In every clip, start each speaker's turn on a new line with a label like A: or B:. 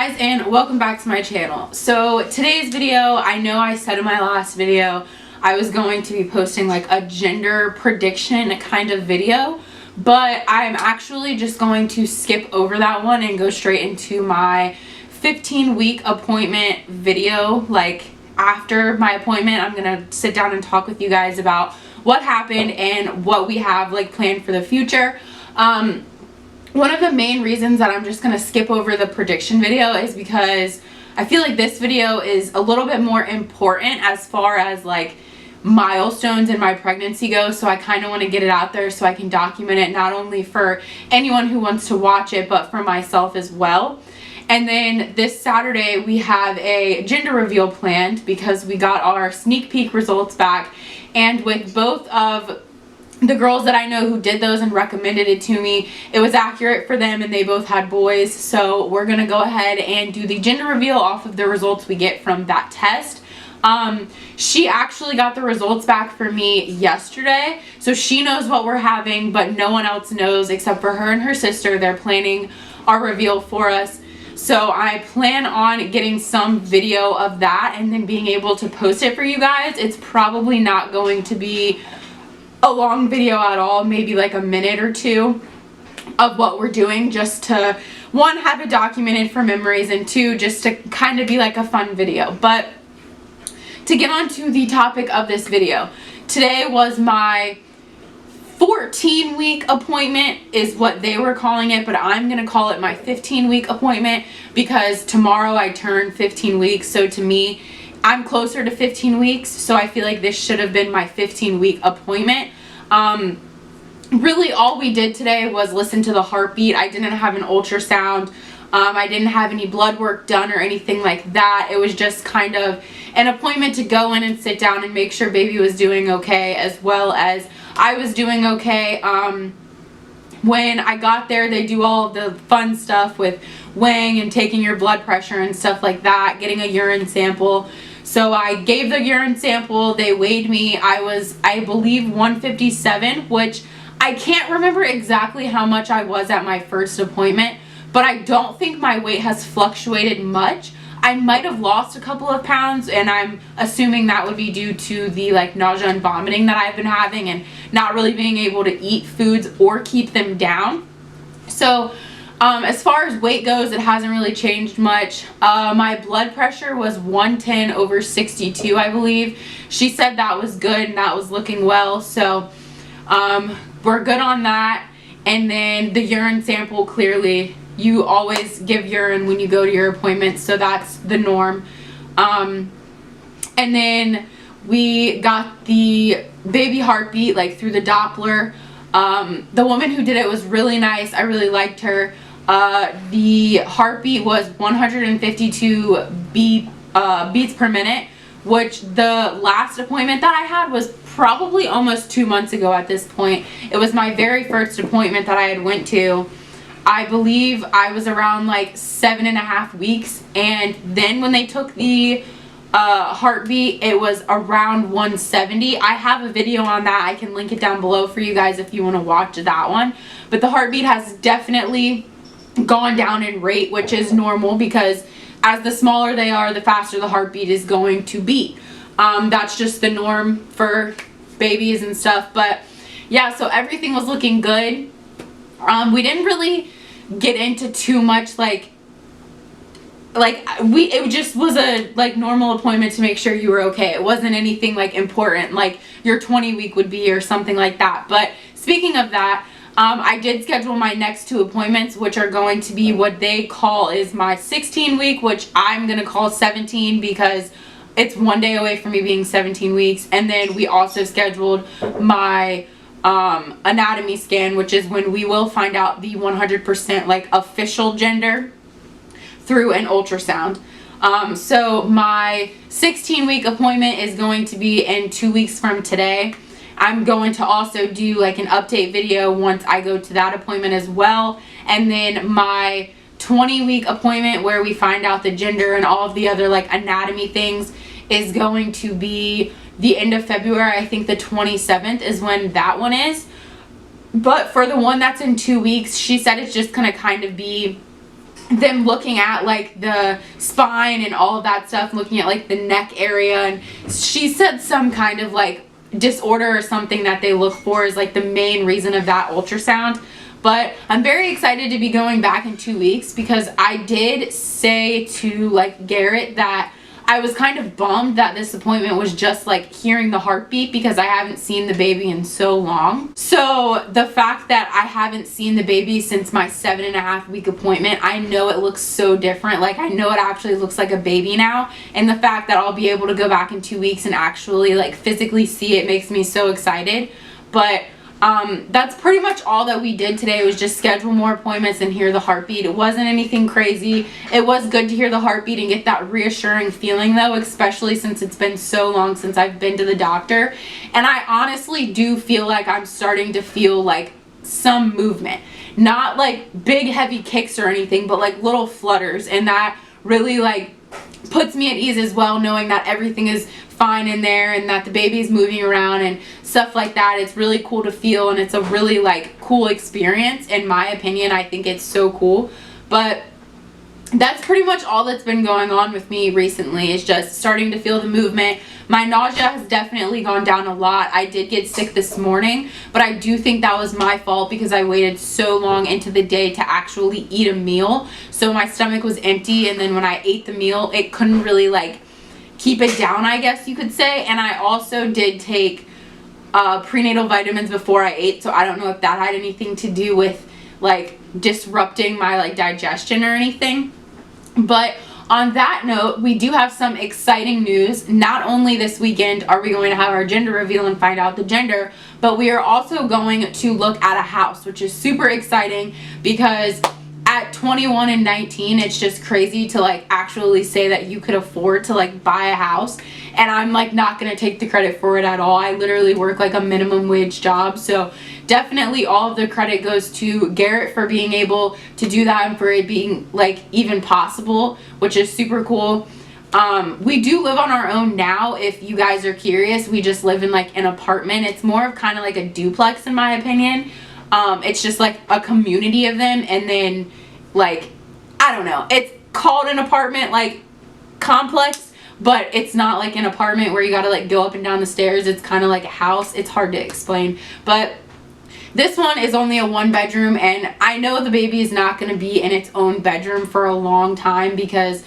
A: guys, and welcome back to my channel. So today's video, I know I said in my last video I was going to be posting like a gender prediction kind of video, but I'm actually just going to skip over that one and go straight into my 15-week appointment video. Like after my appointment, I'm gonna sit down and talk with you guys about what happened and what we have like planned for the future. One of the main reasons that I'm just going to skip over the prediction video is because I feel like this video is a little bit more important as far as like milestones in my pregnancy go. So I kind of want to get it out there so I can document it not only for anyone who wants to watch it, but for myself as well. And then this Saturday we have a gender reveal planned because we got our sneak peek results back, and with both of the girls that I know who did those and recommended it to me, it was accurate for them and they both had boys. So we're gonna go ahead and do the gender reveal off of the results we get from that test. She actually got the results back for me yesterday, so she knows what we're having, but no one else knows except for her and her sister. They're planning our reveal for us. So I plan on getting some video of that and then being able to post it for you guys. It's probably not going to be a long video at all, maybe like a minute or two of what we're doing, just to one, have it documented for memories, and two, just to kind of be like a fun video. But to get on to the topic of this video, today was my 14-week appointment is what they were calling it, but I'm gonna call it my 15-week appointment because tomorrow I turn 15 weeks. So to me, I'm closer to 15 weeks, so I feel like this should have been my 15-week appointment. Really all we did today was listen to the heartbeat. I didn't have an ultrasound. I didn't have any blood work done or anything like that. It was just kind of an appointment to go in and sit down and make sure baby was doing okay, as well as I was doing okay. When I got there, they do all of the fun stuff with weighing and taking your blood pressure and stuff like that, getting a urine sample. So I gave the urine sample, they weighed me. I was, I believe, 157, which I can't remember exactly how much I was at my first appointment, but I don't think my weight has fluctuated much. I might have lost a couple of pounds, and I'm assuming that would be due to the like nausea and vomiting that I've been having and not really being able to eat foods or keep them down. So as far as weight goes, it hasn't really changed much. My blood pressure was 110/62, I believe. She said that was good and that was looking well, so we're good on that. And then the urine sample, clearly you always give urine when you go to your appointments, so that's the norm. And then we got the baby heartbeat like through the Doppler. The woman who did it was really nice. I really liked her. The heartbeat was 152 beats per minute, which the last appointment that I had was probably almost 2 months ago at this point. It was my very first appointment that I had went to. I believe I was around like 7.5 weeks, and then when they took the heartbeat, it was around 170. I have a video on that. I can link it down below for you guys if you want to watch that one. But the heartbeat has definitely gone down in rate, which is normal because as the smaller they are, the faster the heartbeat is going to beat. That's just the norm for babies and stuff. But yeah, so everything was looking good. We didn't really get into too much it just was a like normal appointment to make sure you were okay. It wasn't anything like important like your 20-week would be or something like that. But speaking of that, I did schedule my next 2 appointments, which are going to be what they call is my 16-week, which I'm gonna call 17 because it's 1 day away from me being 17 weeks. And then we also scheduled my anatomy scan, which is when we will find out the 100% like official gender through an ultrasound. So my 16-week appointment is going to be in 2 weeks from today. I'm going to also do like an update video once I go to that appointment as well. And then my 20-week appointment where we find out the gender and all of the other like anatomy things is going to be the end of February. I think the 27th is when that one is. But for the one that's in 2 weeks, she said it's just gonna kind of be them looking at like the spine and all of that stuff, looking at like the neck area, and she said some kind of like disorder or something that they look for is like the main reason of that ultrasound. But I'm very excited to be going back in 2 weeks, because I did say to like Garrett that I was kind of bummed that this appointment was just like hearing the heartbeat, because I haven't seen the baby in so long. So the fact that I haven't seen the baby since my 7.5 week appointment, I know it looks so different. Like, I know it actually looks like a baby now, and the fact that I'll be able to go back in 2 weeks and actually like physically see it makes me so excited. But that's pretty much all that we did today, was just schedule more appointments and hear the heartbeat. It wasn't anything crazy. It was good to hear the heartbeat and get that reassuring feeling though, especially since it's been so long since I've been to the doctor. And I honestly do feel like I'm starting to feel like some movement. Not like big heavy kicks or anything, but like little flutters, and that really like puts me at ease as well, knowing that everything is fine in there and that the baby is moving around and stuff like that. It's really cool to feel, and it's a really like cool experience in my opinion. I think it's so cool. But that's pretty much all that's been going on with me recently, is just starting to feel the movement. My nausea has definitely gone down a lot. I did get sick this morning, but I do think that was my fault, because I waited so long into the day to actually eat a meal. So my stomach was empty, and then when I ate the meal, it couldn't really like keep it down, I guess you could say. And I also did take prenatal vitamins before I ate, so I don't know if that had anything to do with like disrupting my like digestion or anything. But on that note, we do have some exciting news. Not only this weekend are we going to have our gender reveal and find out the gender, but we are also going to look at a house, which is super exciting, because at 21 and 19, it's just crazy to like actually say that you could afford to like buy a house. And I'm like not gonna take the credit for it at all. I literally work like a minimum wage job, so definitely all of the credit goes to Garrett for being able to do that and for it being like even possible, which is super cool. We do live on our own now, if you guys are curious. We just live in like an apartment. It's more of kind of like a duplex in my opinion. It's just like a community of them, and then like, I don't know, it's called an apartment like complex, but it's not like an apartment where you gotta like go up and down the stairs. It's kind of like a house. It's hard to explain, but this one is only a 1-bedroom, and I know the baby is not going to be in its own bedroom for a long time, because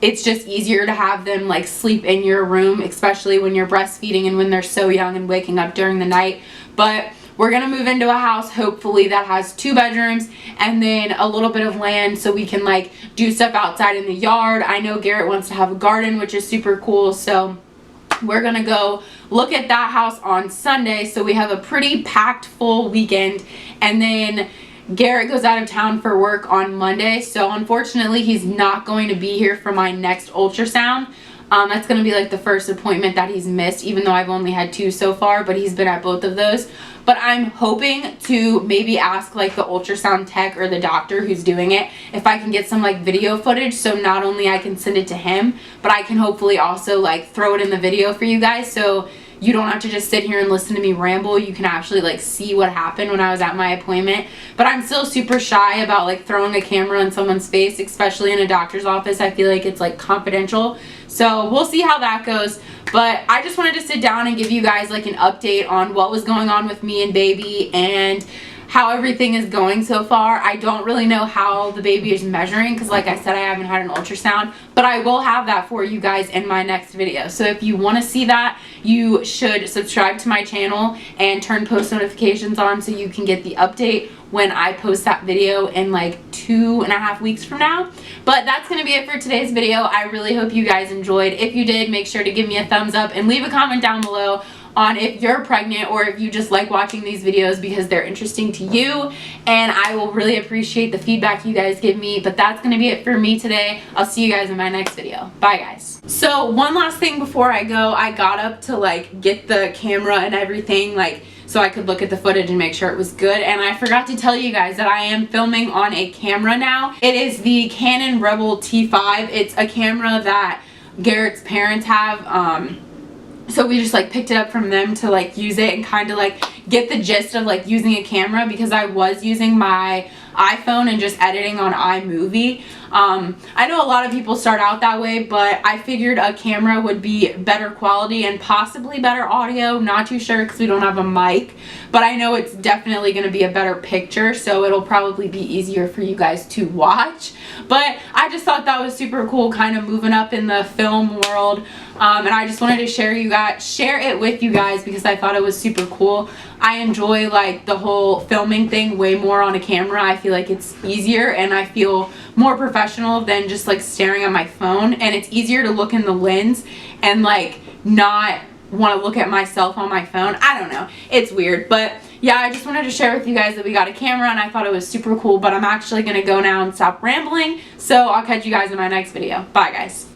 A: it's just easier to have them like sleep in your room, especially when you're breastfeeding and when they're so young and waking up during the night. But we're going to move into a house, hopefully, that has 2 bedrooms and then a little bit of land so we can like do stuff outside in the yard. I know Garrett wants to have a garden, which is super cool, so we're gonna go look at that house on Sunday. So we have a pretty packed full weekend, and then Garrett goes out of town for work on Monday, so unfortunately he's not going to be here for my next ultrasound. That's going to be like the first appointment that he's missed, even though I've only had 2 so far, but he's been at both of those. But I'm hoping to maybe ask like the ultrasound tech or the doctor who's doing it if I can get some like video footage, so not only I can send it to him, but I can hopefully also like throw it in the video for you guys, so you don't have to just sit here and listen to me ramble. You can actually like see what happened when I was at my appointment. But I'm still super shy about like throwing a camera in someone's face, especially in a doctor's office. I feel like it's like confidential. So we'll see how that goes. But I just wanted to sit down and give you guys like an update on what was going on with me and baby and how everything is going so far. I don't really know how the baby is measuring, because like I said, I haven't had an ultrasound, but I will have that for you guys in my next video. So if you want to see that, you should subscribe to my channel and turn post notifications on so you can get the update when I post that video in like 2.5 weeks from now. But that's going to be it for today's video. I really hope you guys enjoyed. If you did, make sure to give me a thumbs up and leave a comment down below on if you're pregnant or if you just like watching these videos because they're interesting to you, and I will really appreciate the feedback you guys give me. But that's going to be it for me today. I'll see you guys in my next video. Bye guys. So one last thing before I go, I got up to like get the camera and everything like so I could look at the footage and make sure it was good, and I forgot to tell you guys that I am filming on a camera now. It is the Canon Rebel T5. It's a camera that Garrett's parents have, so we just like picked it up from them to like use it and kind of like get the gist of like using a camera, because I was using my iPhone and just editing on iMovie. I know a lot of people start out that way, but I figured a camera would be better quality and possibly better audio. Not too sure because we don't have a mic, but I know it's definitely going to be a better picture, so it'll probably be easier for you guys to watch. But I just thought that was super cool, kind of moving up in the film world. And I just wanted to share it with you guys because I thought it was super cool. I enjoy like the whole filming thing way more on a camera. I feel like it's easier and I feel more professional than just like staring at my phone, and it's easier to look in the lens and like not want to look at myself on my phone. I don't know, it's weird, but yeah, I just wanted to share with you guys that we got a camera and I thought it was super cool. But I'm actually gonna go now and stop rambling, so I'll catch you guys in my next video. Bye guys.